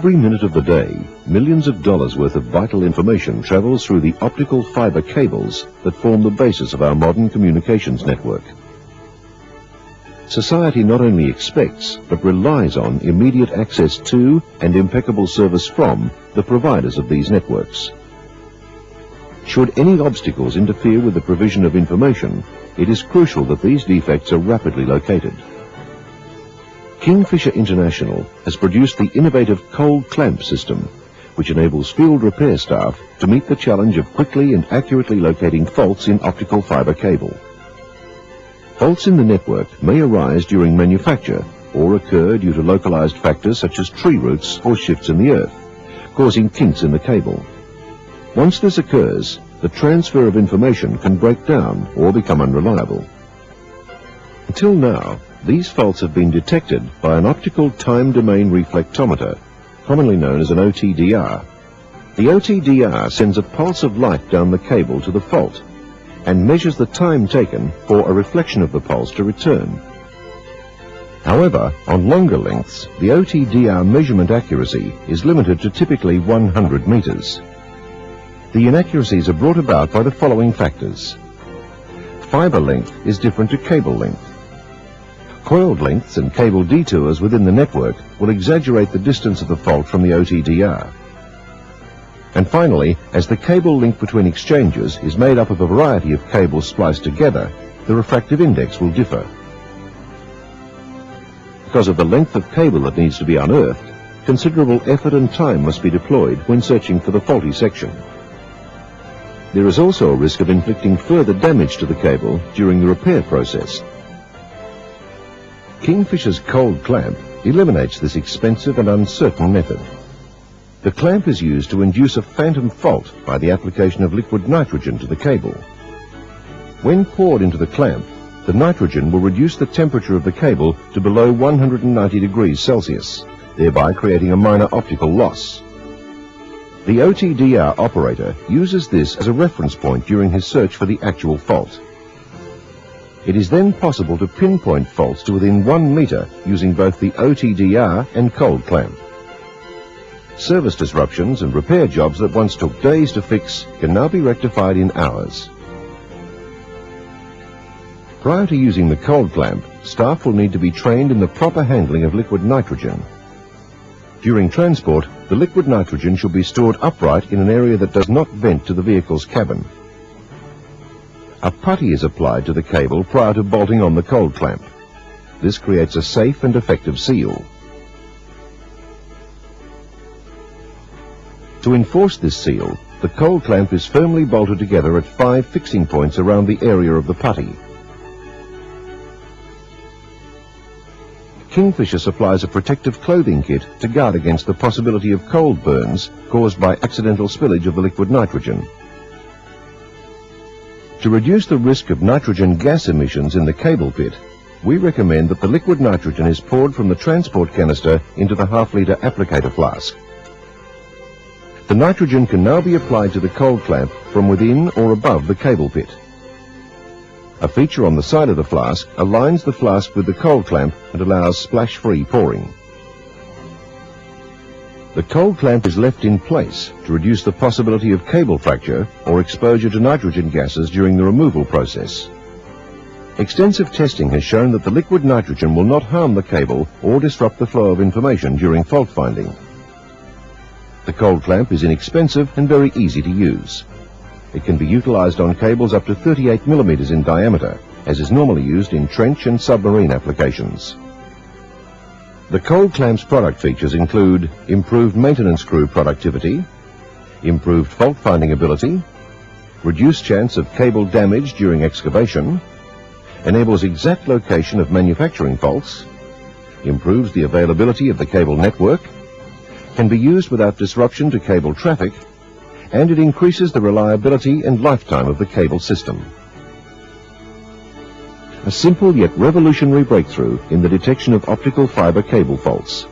Every minute of the day, millions of dollars worth of vital information travels through the optical fiber cables that form the basis of our modern communications network. Society not only expects, but relies on immediate access to and impeccable service from the providers of these networks. Should any obstacles interfere with the provision of information, it is crucial that these defects are rapidly located. Kingfisher International has produced the innovative cold clamp system, which enables field repair staff to meet the challenge of quickly and accurately locating faults in optical fiber cable. Faults in the network may arise during manufacture or occur due to localized factors such as tree roots or shifts in the earth, causing kinks in the cable. Once this occurs, the transfer of information can break down or become unreliable. Until now, these faults have been detected by an optical time domain reflectometer, commonly known as an OTDR. The OTDR sends a pulse of light down the cable to the fault and measures the time taken for a reflection of the pulse to return. However, on longer lengths, the OTDR measurement accuracy is limited to typically 100 meters. The inaccuracies are brought about by the following factors. Fiber length is different to cable length. Coiled lengths and cable detours within the network will exaggerate the distance of the fault from the OTDR. And finally, as the cable link between exchanges is made up of a variety of cables spliced together, the refractive index will differ. Because of the length of cable that needs to be unearthed, considerable effort and time must be deployed when searching for the faulty section. There is also a risk of inflicting further damage to the cable during the repair process. Kingfisher's cold clamp eliminates this expensive and uncertain method. The clamp is used to induce a phantom fault by the application of liquid nitrogen to the cable. When poured into the clamp, the nitrogen will reduce the temperature of the cable to below 190 degrees Celsius, thereby creating a minor optical loss. The OTDR operator uses this as a reference point during his search for the actual fault. It is then possible to pinpoint faults to within 1 meter using both the OTDR and cold clamp. Service disruptions and repair jobs that once took days to fix can now be rectified in hours. Prior to using the cold clamp, staff will need to be trained in the proper handling of liquid nitrogen. During transport, the liquid nitrogen should be stored upright in an area that does not vent to the vehicle's cabin. A putty is applied to the cable prior to bolting on the cold clamp. This creates a safe and effective seal. To enforce this seal, the cold clamp is firmly bolted together at 5 fixing points around the area of the putty. Kingfisher supplies a protective clothing kit to guard against the possibility of cold burns caused by accidental spillage of the liquid nitrogen. To reduce the risk of nitrogen gas emissions in the cable pit, we recommend that the liquid nitrogen is poured from the transport canister into the half-litre applicator flask. The nitrogen can now be applied to the cold clamp from within or above the cable pit. A feature on the side of the flask aligns the flask with the cold clamp and allows splash-free pouring. The cold clamp is left in place to reduce the possibility of cable fracture or exposure to nitrogen gases during the removal process. Extensive testing has shown that the liquid nitrogen will not harm the cable or disrupt the flow of information during fault finding. The cold clamp is inexpensive and very easy to use. It can be utilized on cables up to 38 millimeters in diameter, as is normally used in trench and submarine applications. The cold clamp's product features include improved maintenance crew productivity, improved fault finding ability, reduced chance of cable damage during excavation, enables exact location of manufacturing faults, improves the availability of the cable network, can be used without disruption to cable traffic, and it increases the reliability and lifetime of the cable system. A simple yet revolutionary breakthrough in the detection of optical fiber cable faults.